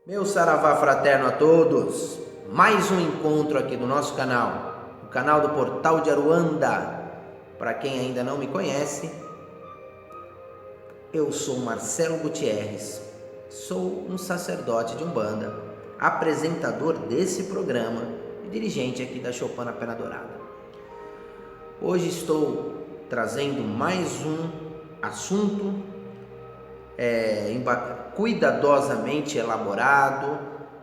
Meu saravá fraterno a todos, mais um encontro aqui no nosso canal, o canal do Portal de Aruanda. Para quem ainda não me conhece, eu sou Marcelo Gutierrez, sou um sacerdote de Umbanda, apresentador desse programa e dirigente aqui da Choupana Pena Dourada. Hoje estou trazendo mais um assunto cuidadosamente elaborado,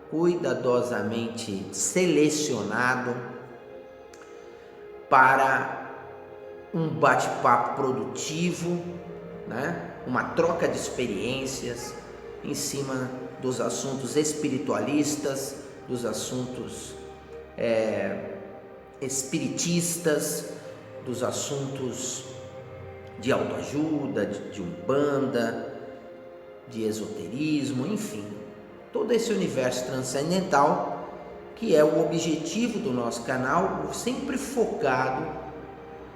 cuidadosamente selecionado para um bate-papo produtivo, né? Uma troca de experiências em cima dos assuntos espiritualistas, dos assuntos espiritistas, dos assuntos de autoajuda, de Umbanda, de esoterismo, enfim, todo esse universo transcendental que é o objetivo do nosso canal, sempre focado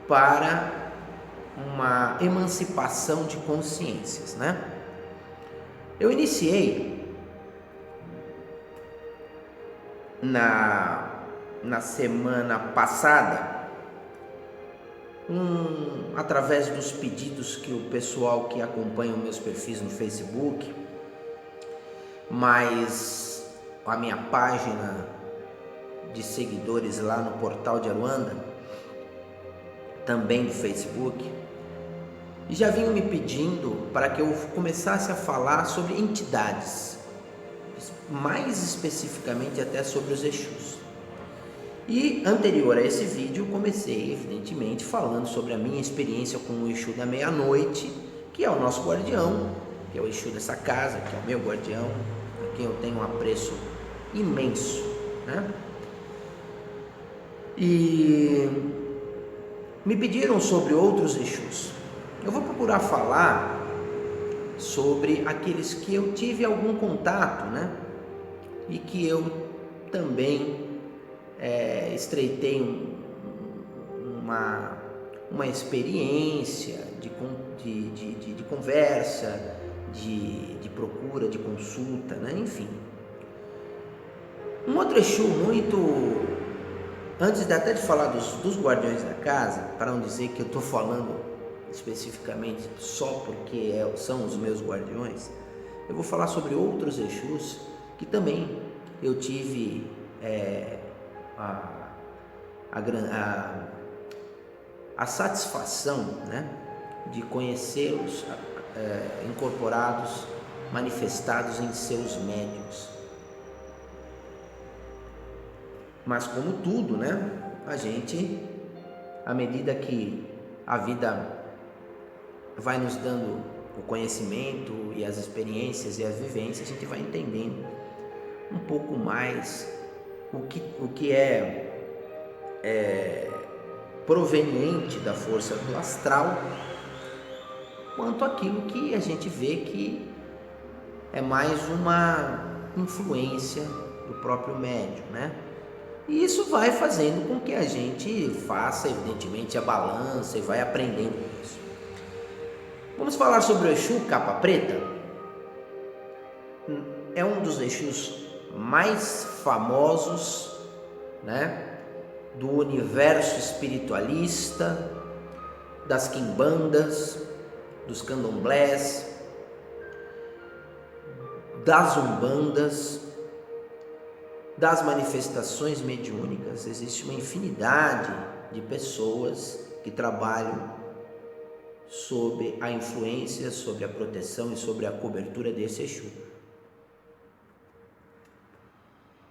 para uma emancipação de consciências, né? Eu iniciei na semana passada através dos pedidos que o pessoal que acompanha os meus perfis no Facebook, mas a minha página de seguidores lá no Portal de Aruanda, também do Facebook, e já vinham me pedindo para que eu começasse a falar sobre entidades, mais especificamente até sobre os Exus. E anterior a esse vídeo, comecei evidentemente falando sobre a minha experiência com o Exu da meia-noite, que é o nosso guardião, que é o Exu dessa casa, que é o meu guardião, a quem eu tenho um apreço imenso, né? E me pediram sobre outros Exus. Eu vou procurar falar sobre aqueles que eu tive algum contato, né? E que eu também estreitei uma experiência de conversa, de procura, de consulta, né? Enfim. Um outro Exu muito... Antes até de falar dos guardiões da casa, para não dizer que eu estou falando especificamente só porque são os meus guardiões, eu vou falar sobre outros Exus que também eu tive a satisfação, né, de conhecê-los incorporados, manifestados em seus médiuns. Mas como tudo, né, a gente, à medida que a vida vai nos dando o conhecimento e as experiências e as vivências, a gente vai entendendo um pouco mais o que é proveniente da força do astral, quanto aquilo que a gente vê que é mais uma influência do próprio médium, né? E isso vai fazendo com que a gente faça, evidentemente, a balança e vai aprendendo com isso. Vamos falar sobre o Exu Capa Preta. É um dos Exus mais famosos, né, do universo espiritualista, das quimbandas, dos candomblés, das umbandas, das manifestações mediúnicas. Existe uma infinidade de pessoas que trabalham sob a influência, sobre a proteção e sobre a cobertura desse Exu.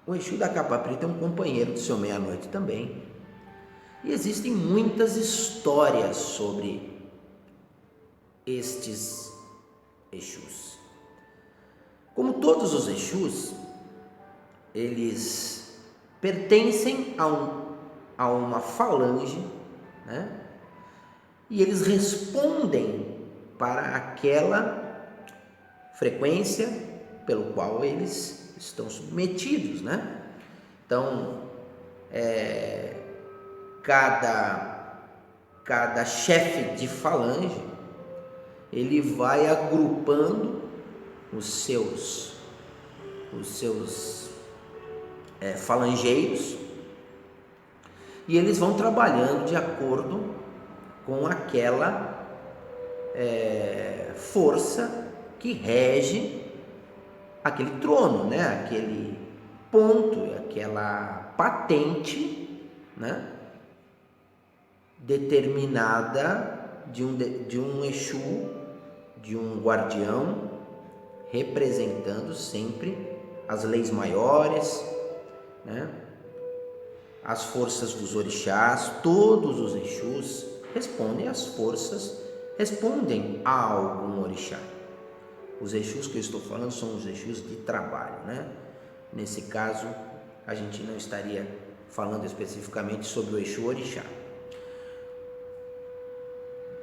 O Exu da Capa Preta é um companheiro do seu meia-noite também. E existem muitas histórias sobre estes Exus. Como todos os Exus, eles pertencem a uma falange, né? E eles respondem para aquela frequência pelo qual eles estão submetidos, né? Então, cada chefe de falange, ele vai agrupando os seus falangeiros, e eles vão trabalhando de acordo com aquela força que rege aquele trono, né? Aquele ponto, aquela patente, né? Determinada de um Exu, de um guardião, representando sempre as leis maiores, né? As forças dos orixás. Todos os Exus respondem às forças, respondem a algum orixá. Os Exus que eu estou falando são os Exus de trabalho, né? Nesse caso, a gente não estaria falando especificamente sobre o Exu orixá.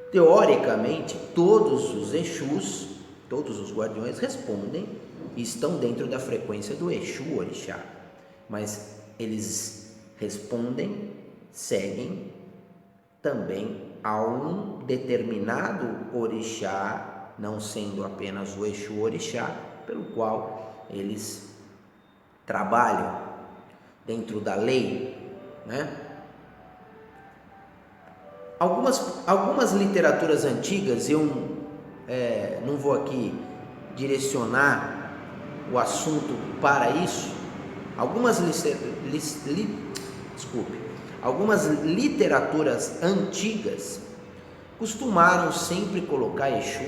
Teoricamente, todos os Exus, todos os guardiões respondem e estão dentro da frequência do Exu orixá, mas eles respondem, seguem também a um determinado orixá, não sendo apenas o Exu orixá, pelo qual eles trabalham dentro da lei, né? Algumas literaturas antigas, eu não vou aqui direcionar o assunto para isso. Algumas literaturas antigas costumaram sempre colocar Exu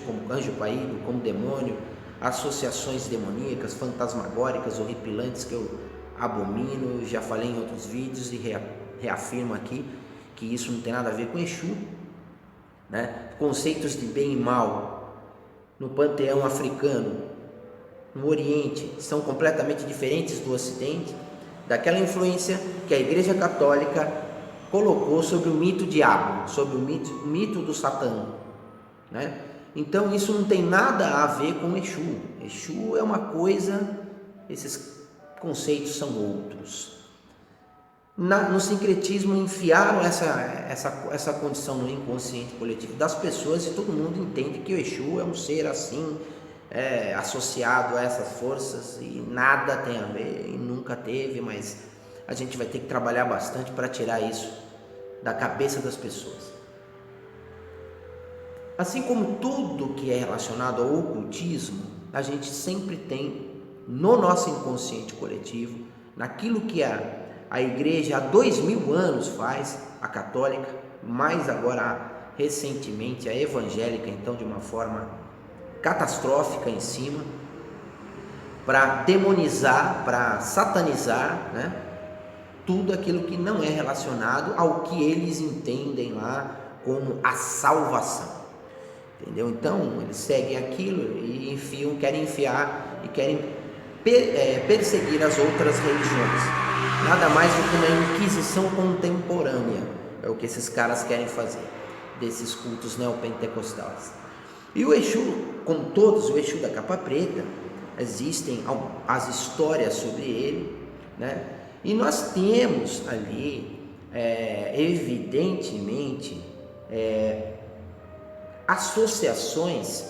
como anjo caído, como demônio, associações demoníacas, fantasmagóricas, horripilantes, que eu abomino. Já falei em outros vídeos e reafirmo aqui que isso não tem nada a ver com Exu, né? Conceitos de bem e mal no panteão africano, no Oriente, são completamente diferentes do Ocidente, daquela influência que a Igreja Católica colocou sobre o mito diabo, sobre o mito do Satã, né? Então isso não tem nada a ver com Exu. Exu é uma coisa, esses conceitos são outros. No sincretismo enfiaram essa condição no inconsciente coletivo das pessoas, e todo mundo entende que o Exu é um ser assim, associado a essas forças, e nada tem a ver, e nunca teve, mas a gente vai ter que trabalhar bastante para tirar isso da cabeça das pessoas. Assim como tudo que é relacionado ao ocultismo, a gente sempre tem no nosso inconsciente coletivo, naquilo que a igreja há 2000 anos faz, a católica, mais agora recentemente a evangélica, então de uma forma catastrófica em cima, para demonizar, para satanizar, né? Tudo aquilo que não é relacionado ao que eles entendem lá como a salvação, entendeu? Então eles seguem aquilo e querem enfiar e querem perseguir as outras religiões. Nada mais do que uma inquisição contemporânea, é o que esses caras querem fazer, desses cultos neopentecostais. E o Exu, como todos, o Exu da capa preta, existem as histórias sobre ele, né? E nós temos ali, evidentemente, associações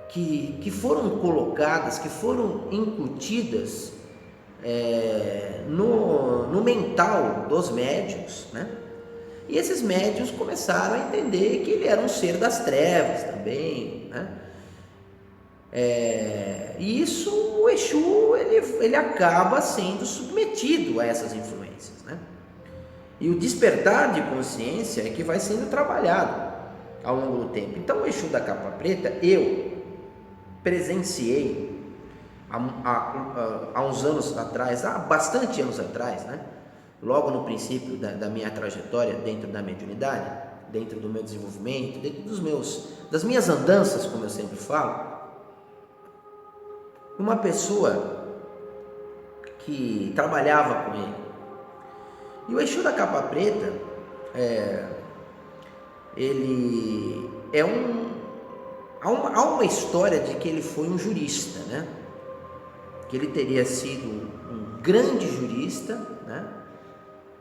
que foram colocadas, que foram incutidas no mental dos médiuns, né? E esses médiuns começaram a entender que ele era um ser das trevas também, né? E isso, o Exu, ele acaba sendo submetido a essas influências, né? E o despertar de consciência é que vai sendo trabalhado ao longo do tempo. Então, o Exu da capa preta, eu presenciei há uns anos atrás, há bastante anos atrás, né? Logo no princípio da minha trajetória dentro da mediunidade, dentro do meu desenvolvimento, dentro das minhas andanças, como eu sempre falo, uma pessoa que trabalhava com ele. E o Exu da capa preta, ele é há uma história de que ele foi um jurista, né? Que ele teria sido um grande jurista, né?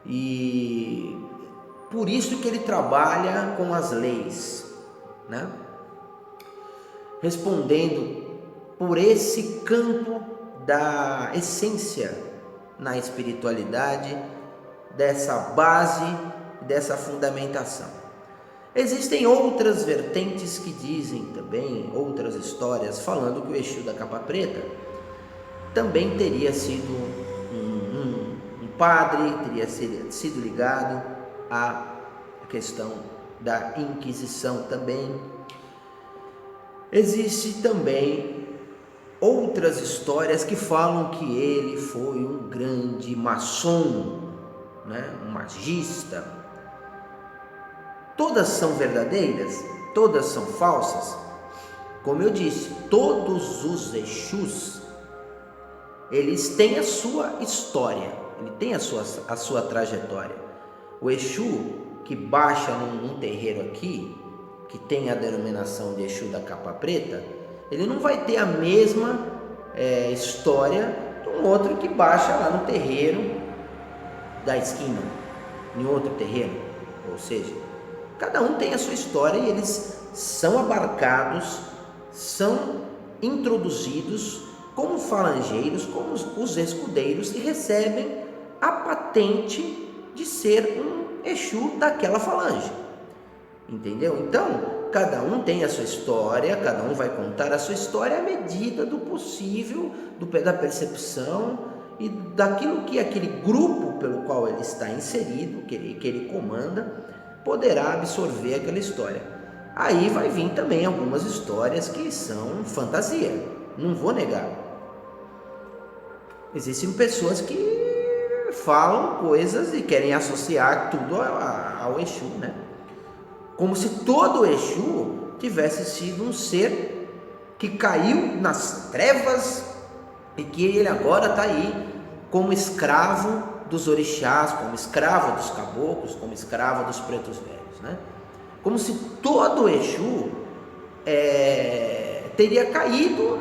E por isso que ele trabalha com as leis, né? Respondendo por esse campo da essência na espiritualidade, dessa base, dessa fundamentação. Existem outras vertentes que dizem também, outras histórias, falando que o Exu da capa preta também teria sido um padre, teria sido ligado à questão da Inquisição também. Existe também outras histórias que falam que ele foi um grande maçom, né? Um magista. Todas são verdadeiras? Todas são falsas? Como eu disse, todos os Exus, eles têm a sua história, ele tem a sua trajetória. O Exu que baixa num terreiro aqui, que tem a denominação de Exu da capa preta, ele não vai ter a mesma história de um outro que baixa lá no terreiro da esquina, em outro terreiro. Ou seja, cada um tem a sua história e eles são abarcados, são introduzidos como falangeiros, como os escudeiros, e recebem a patente de ser um Exu daquela falange. Entendeu? Então, cada um tem a sua história, cada um vai contar a sua história à medida do possível, da percepção e daquilo que aquele grupo pelo qual ele está inserido, que ele comanda, poderá absorver aquela história. Aí vai vir também algumas histórias que são fantasia, não vou negar. Existem pessoas que falam coisas e querem associar tudo ao Exu, né? Como se todo Exu tivesse sido um ser que caiu nas trevas e que ele agora está aí como escravo dos orixás, como escravo dos caboclos, como escravo dos pretos velhos, né? Como se todo Exu teria caído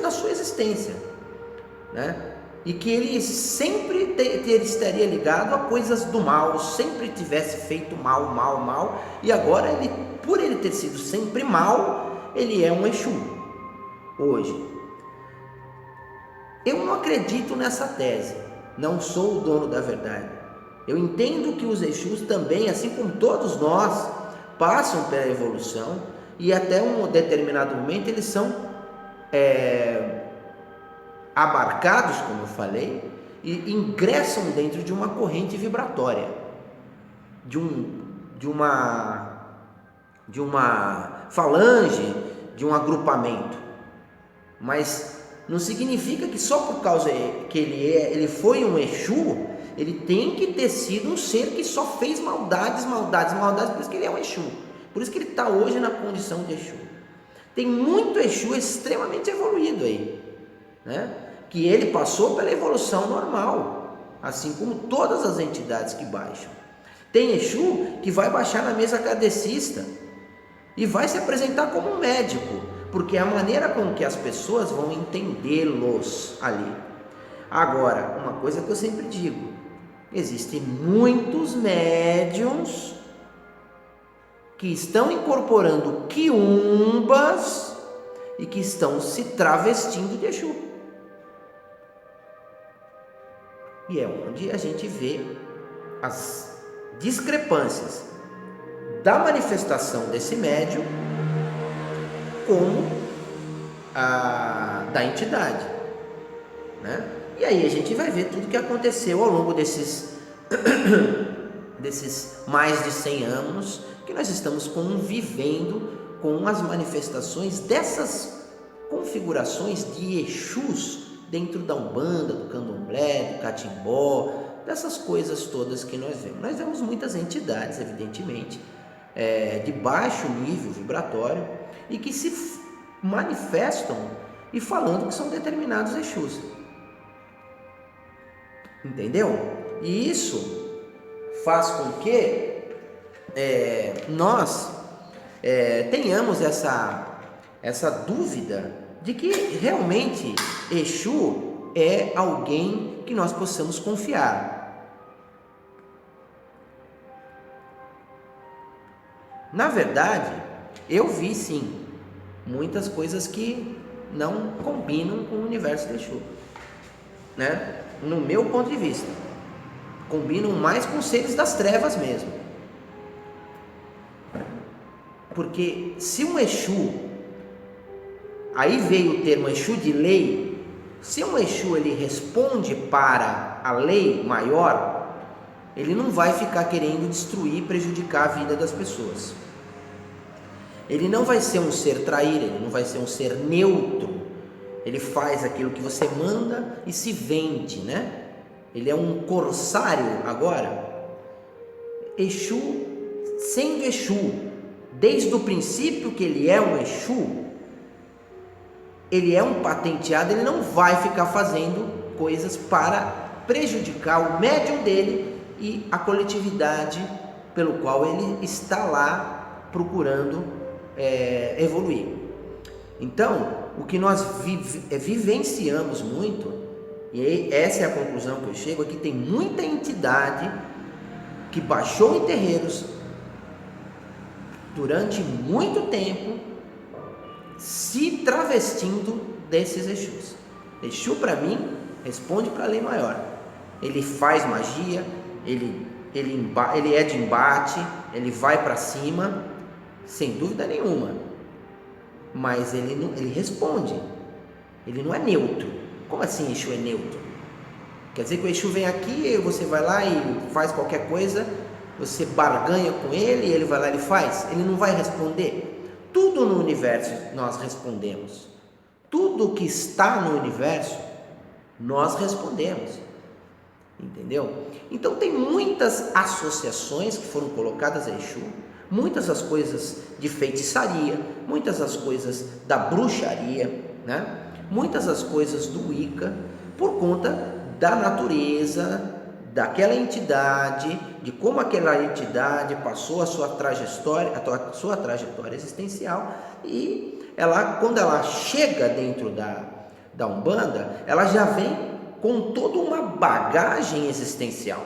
na sua existência, né? E que ele sempre estaria ligado a coisas do mal, sempre tivesse feito mal, e agora, por ele ter sido sempre mal, ele é um Exu hoje. Eu não acredito nessa tese, não sou o dono da verdade. Eu entendo que os Exus também, assim como todos nós, passam pela evolução e até um determinado momento eles são abarcados, como eu falei, e ingressam dentro de uma corrente vibratória, de uma falange, de um agrupamento. Mas não significa que só por causa que ele foi um Exu, ele tem que ter sido um ser que só fez maldades, por isso que ele é um Exu, por isso que ele está hoje na condição de Exu. Tem muito Exu extremamente evoluído aí, né? Que ele passou pela evolução normal, assim como todas as entidades que baixam. Tem Exu que vai baixar na mesa kardecista e vai se apresentar como um médico, porque é a maneira com que as pessoas vão entendê-los ali. Agora, uma coisa que eu sempre digo, existem muitos médiuns que estão incorporando quiumbas e que estão se travestindo de Exu. E é onde a gente vê as discrepâncias da manifestação desse médium como a da entidade, né? E aí a gente vai ver tudo que aconteceu ao longo desses mais de 100 anos que nós estamos convivendo com as manifestações dessas configurações de Exus dentro da Umbanda, do Candomblé, do Catimbó, dessas coisas todas que nós vemos. Nós vemos muitas entidades, evidentemente, de baixo nível vibratório e que se manifestam e falando que são determinados Exus. Entendeu? E isso faz com que nós tenhamos essa dúvida de que realmente Exu é alguém que nós possamos confiar. Na verdade, eu vi sim muitas coisas que não combinam com o universo de Exu, né? No meu ponto de vista, combinam mais com os seres das trevas mesmo. Porque se um Exu, aí veio o termo Exu de lei, se um Exu ele responde para a lei maior, ele não vai ficar querendo destruir, prejudicar a vida das pessoas. Ele não vai ser um ser traíra, ele não vai ser um ser neutro. Ele faz aquilo que você manda e se vende, né? Ele é um corsário agora. Exu, sendo Exu, desde o princípio que ele é um Exu, ele é um patenteado, ele não vai ficar fazendo coisas para prejudicar o médium dele e a coletividade pelo qual ele está lá procurando evoluir. Então, o que nós vivenciamos muito, e essa é a conclusão que eu chego, é que tem muita entidade que baixou em terreiros durante muito tempo, se travestindo desses Exus. Exu, para mim, responde para a lei maior. Ele faz magia, ele é de embate, ele vai para cima, sem dúvida nenhuma. Mas ele responde. Ele não é neutro. Como assim Exu é neutro? Quer dizer que o Exu vem aqui, você vai lá e faz qualquer coisa, você barganha com ele, ele vai lá e ele faz? Ele não vai responder? Tudo no universo nós respondemos. Tudo que está no universo, nós respondemos. Entendeu? Então tem muitas associações que foram colocadas a Exu, muitas das coisas de feitiçaria, muitas das coisas da bruxaria, né? Muitas das coisas do Wicca, por conta da natureza daquela entidade, de como aquela entidade passou a sua trajetória existencial, e quando ela chega dentro da Umbanda, ela já vem com toda uma bagagem existencial.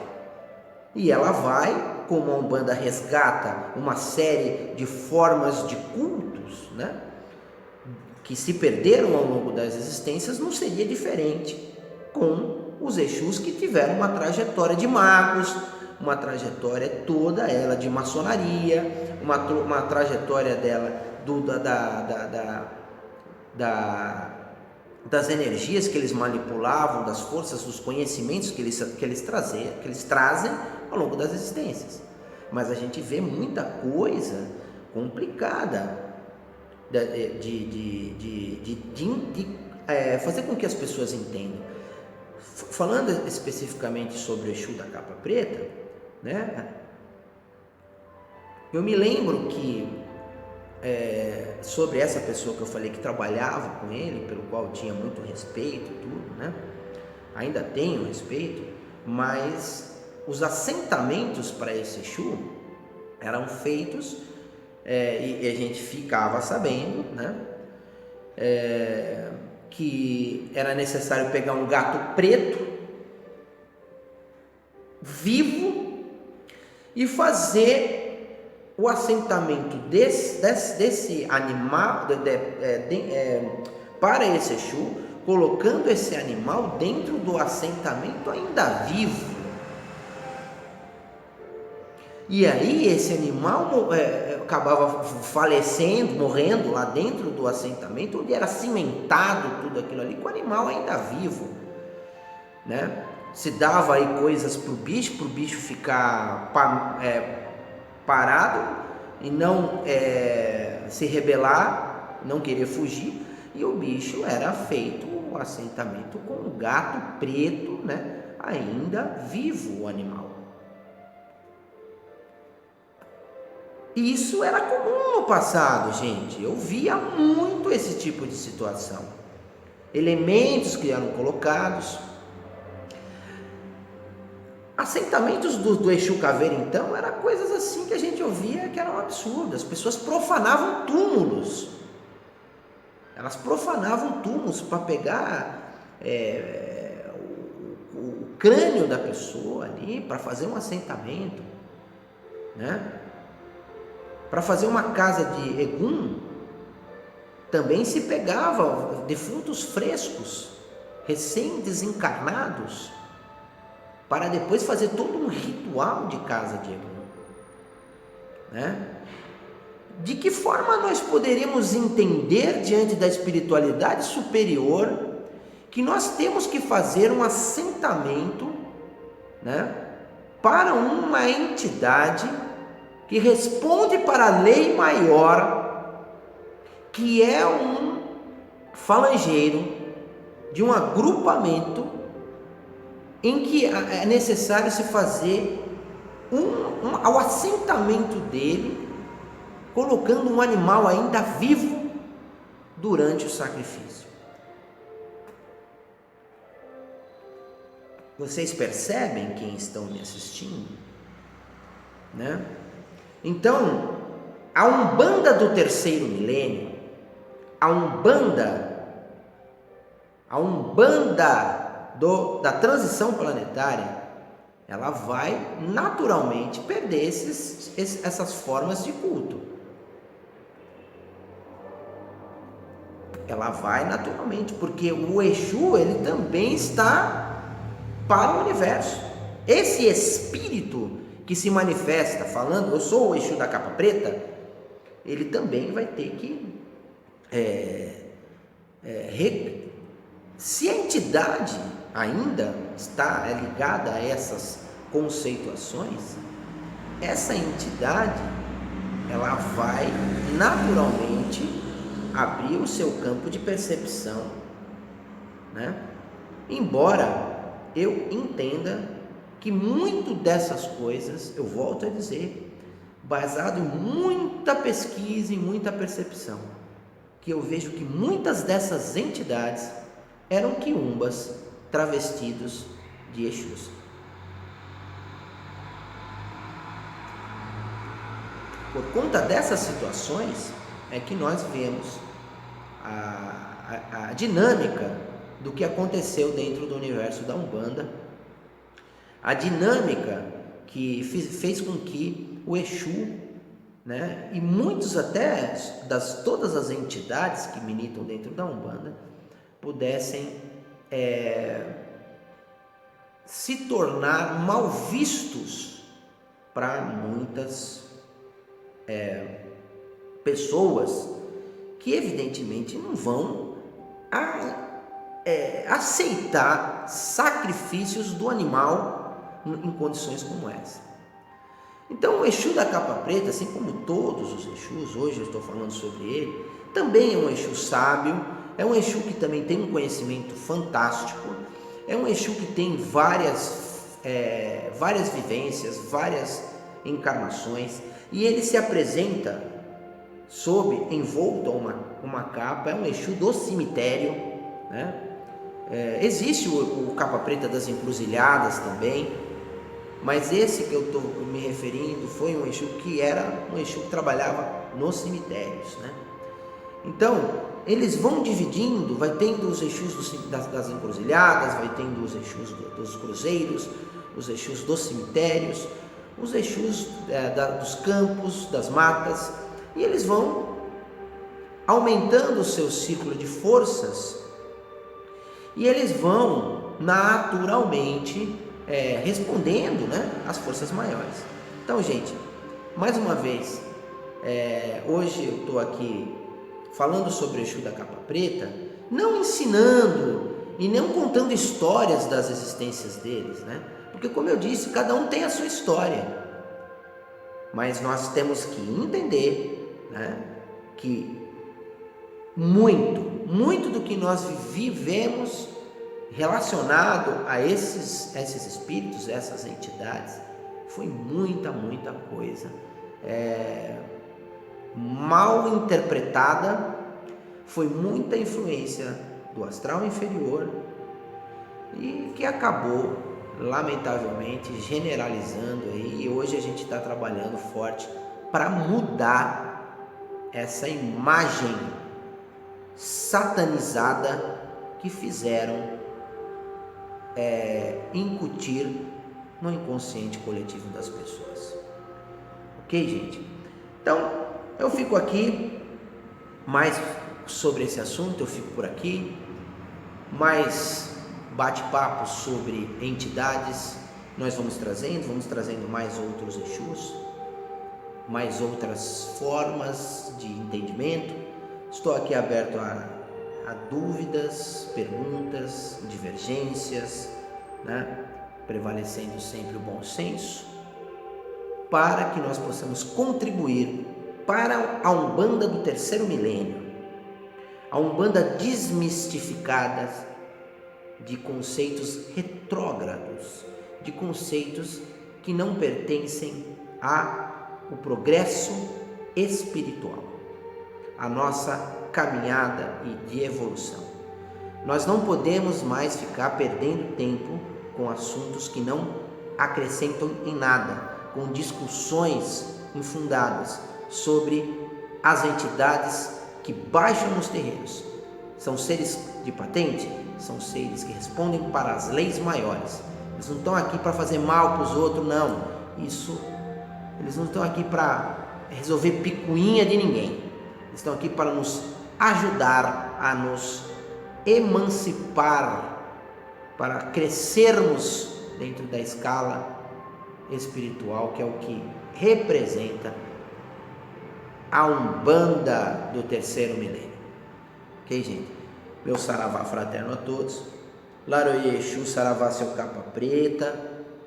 E ela vai, como a Umbanda resgata uma série de formas de cultos, né, que se perderam ao longo das existências, não seria diferente com os Exus que tiveram uma trajetória de magos, uma trajetória toda ela de maçonaria, uma trajetória dela das energias que eles manipulavam, das forças, dos conhecimentos que eles trazem ao longo das existências. Mas a gente vê muita coisa complicada de fazer com que as pessoas entendam. Falando especificamente sobre o Exu da capa preta, né? Eu me lembro que sobre essa pessoa que eu falei que trabalhava com ele, pelo qual eu tinha muito respeito e tudo, né? Ainda tenho respeito, mas os assentamentos para esse Exu eram feitos e a gente ficava sabendo, né? Que era necessário pegar um gato preto vivo e fazer o assentamento desse animal para esse Exu, colocando esse animal dentro do assentamento ainda vivo. E aí esse animal acabava falecendo, morrendo lá dentro do assentamento, onde era cimentado tudo aquilo ali, com o animal ainda vivo, né? Se dava aí coisas para o bicho ficar parado e não se rebelar, não querer fugir, e o bicho era feito o assentamento com um gato preto, né? Ainda vivo o animal. Isso era comum no passado, gente. Eu via muito esse tipo de situação. elementos que eram colocados. Assentamentos do Exu Caveira, então, eram coisas assim que a gente ouvia que eram absurdas. As pessoas profanavam túmulos. Elas profanavam túmulos para pegar o crânio da pessoa ali, para fazer um assentamento, né? Para fazer uma casa de Egum, também se pegava defuntos frescos, recém-desencarnados, para depois fazer todo um ritual de casa de Egum, né? De que forma nós poderíamos entender diante da espiritualidade superior que nós temos que fazer um assentamento, né, para uma entidade que responde para a lei maior, que é um falangeiro de um agrupamento em que é necessário se fazer ao assentamento dele, colocando um animal ainda vivo durante o sacrifício. Vocês percebem quem estão me assistindo, né? Então, a Umbanda do terceiro milênio, a Umbanda da transição planetária, ela vai naturalmente perder essas formas de culto. Ela vai naturalmente, porque o Exu, ele também está para o universo. Esse espírito que se manifesta falando, eu sou o Exu da capa preta, ele também vai ter que se a entidade ainda está ligada a essas conceituações, essa entidade ela vai naturalmente abrir o seu campo de percepção, né? Embora eu entenda que muito dessas coisas, eu volto a dizer, baseado em muita pesquisa e muita percepção, que eu vejo que muitas dessas entidades eram quiumbas travestidos de Exus. Por conta dessas situações é que nós vemos a dinâmica do que aconteceu dentro do universo da Umbanda, a dinâmica que fez com que o Exu, né, e muitos até todas as entidades que militam dentro da Umbanda pudessem se tornar mal vistos para muitas pessoas que evidentemente não vão aceitar sacrifícios do animal em condições como essa. Então o Exu da capa preta, assim como todos os Exus, hoje eu estou falando sobre ele, também é um Exu sábio, é um Exu que também tem um conhecimento fantástico, é um Exu que tem várias vivências, várias encarnações, e ele se apresenta envolto a uma capa, é um Exu do cemitério, né? Existe o capa preta das encruzilhadas também, mas esse que eu estou me referindo foi um Exu que era um Exu que trabalhava nos cemitérios, né? Então, eles vão dividindo, vai tendo os Exus das encruzilhadas, vai tendo os Exus dos cruzeiros, os Exus dos cemitérios, os Exus dos campos, das matas, e eles vão aumentando o seu ciclo de forças e eles vão naturalmente respondendo, né, às forças maiores. Então, gente, mais uma vez, hoje eu estou aqui falando sobre o Exu da capa preta, não ensinando e não contando histórias das existências deles, né? Porque, como eu disse, cada um tem a sua história, mas nós temos que entender, né, que muito do que nós vivemos relacionado a esses espíritos, essas entidades, foi muita coisa mal interpretada, foi muita influência do astral inferior e que acabou, lamentavelmente, generalizando aí, e hoje a gente está trabalhando forte para mudar essa imagem satanizada que fizeram incutir no inconsciente coletivo das pessoas. Ok, gente? Então, eu fico aqui, mais sobre esse assunto, eu fico por aqui, mais bate-papo sobre entidades, nós vamos trazendo mais outros Exus, mais outras formas de entendimento. Estou aqui aberto a dúvidas, perguntas, divergências, né? Prevalecendo sempre o bom senso, para que nós possamos contribuir para a Umbanda do terceiro milênio, a Umbanda desmistificada de conceitos retrógrados, de conceitos que não pertencem ao progresso espiritual, a nossa caminhada de evolução. Nós não podemos mais ficar perdendo tempo com assuntos que não acrescentam em nada, com discussões infundadas sobre as entidades que baixam nos terreiros. São seres de patente? São seres que respondem para as leis maiores. Eles não estão aqui para fazer mal para os outros, não. Eles não estão aqui para resolver picuinha de ninguém. Eles estão aqui para nos ajudar a nos emancipar, para crescermos dentro da escala espiritual, que é o que representa a Umbanda do terceiro milênio. Ok, gente? Meu saravá fraterno a todos. Laroie Exu, saravá seu capa preta,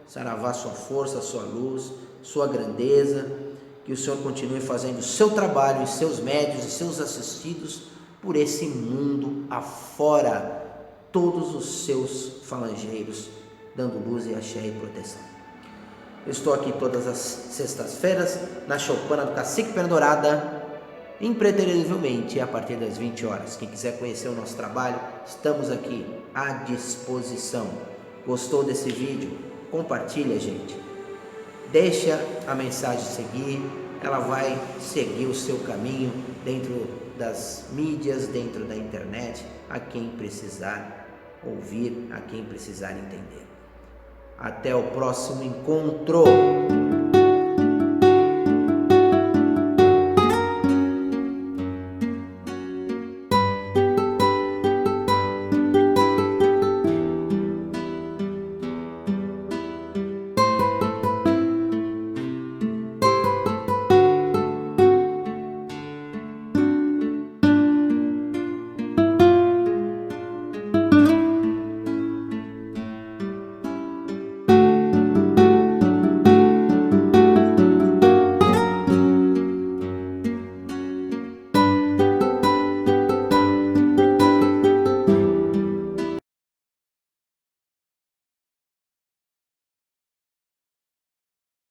saravá sua força, sua luz, sua grandeza. Que o Senhor continue fazendo o seu trabalho, e seus médios e seus assistidos por esse mundo afora, todos os seus falangeiros, dando luz e axé e proteção. Eu estou aqui todas as sextas-feiras na choupana do Cacique Pena Dourada, impreterivelmente a partir das 20 horas. Quem quiser conhecer o nosso trabalho, estamos aqui à disposição. Gostou desse vídeo? Compartilha, gente. Deixa a mensagem seguir, ela vai seguir o seu caminho dentro das mídias, dentro da internet, a quem precisar ouvir, a quem precisar entender. Até o próximo encontro!